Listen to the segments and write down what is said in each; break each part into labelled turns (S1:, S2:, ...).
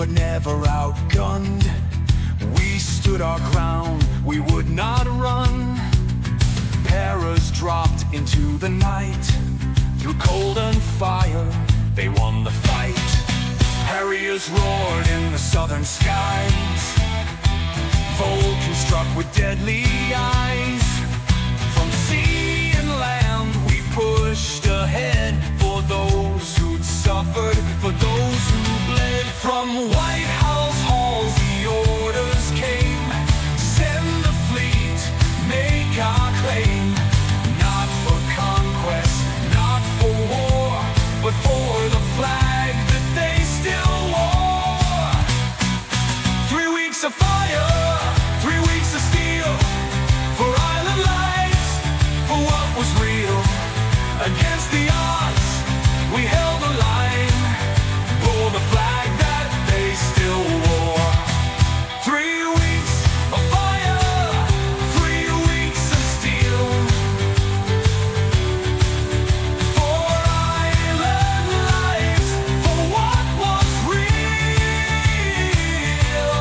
S1: but never outgunned. We stood our ground, we would not run. Paras dropped into the night. Through cold and fire, they won the fight. Harriers roared in the southern skies. Falklands struck with deadly eyes. From sea and land we pushed ahead, for those who'd suffered, for those who bled. From White House halls the orders came: send the fleet, make our claim. Not for conquest, not for war, but for the flag that they still wore. 3 weeks of fire, 3 weeks of steel, for island lives, for what was real. Against the odds, we held the line, for the flag that they still wore. 3 weeks of fire, 3 weeks of steel, for island lives, for what was real.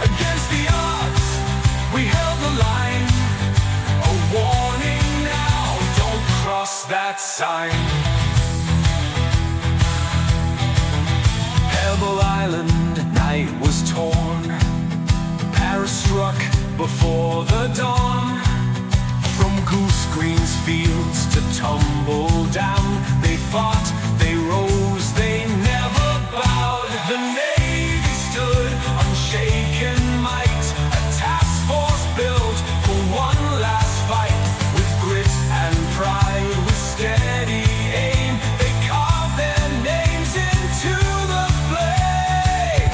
S1: Against the odds, we held the line. A warning now, don't cross that sign. Island, night was torn. Paris struck before the dawn. From goose green's fields to tumble down, they fought, they rose, they never bowed. The Navy stood unshaken might, a task force built for one last fight. With grit and pride, with steady aim, they carved their names into the flame.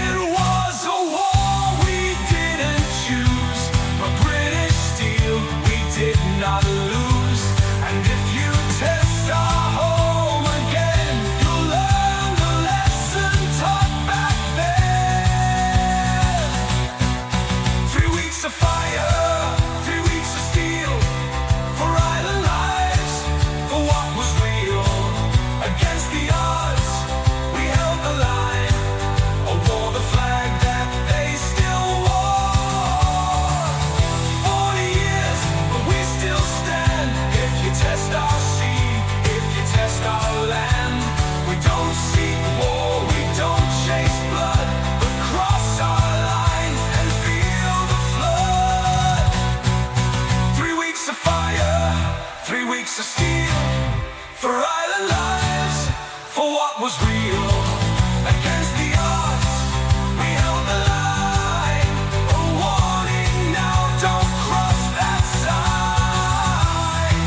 S1: It was a war we didn't choose, but British steel we did not lose. And if you test our home again, you'll learn the lesson taught back then. 3 weeks of fire, 3 weeks of steel, for island lives, for what was real. Against the odds, we held the line, or wore the flag that they still wore. 40 years, but we still stand. If you test our sea, if you test our land, we don't seek war, we don't chase blood, but cross our line and feel the flood. 3 weeks of fire, 3 weeks of steel, for island lives, for what was real. Against the odds, we held the line. A warning now, don't cross that sign.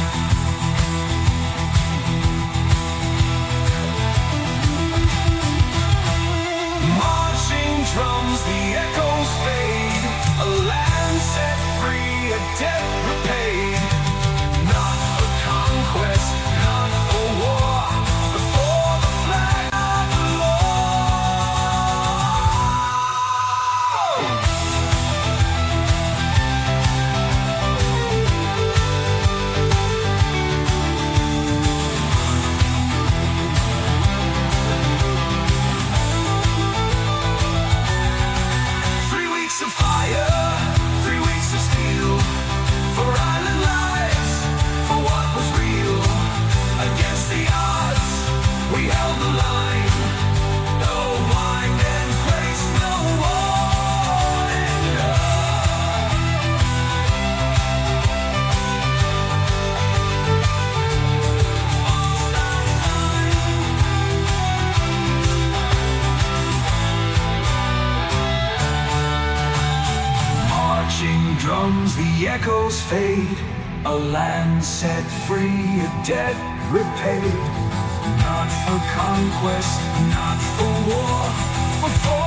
S1: Marching drums, the echoes fade. A land set free, a debt repaid. Not for conquest, not for war, but for the flag of the of fire, 3 weeks of steel, for island lives, for what was real. Against the odds, we held the line. No mind and grace, no warning. Marching drums, the echoes fade. A land set free, a debt repaid. Not for conquest, not for war, but for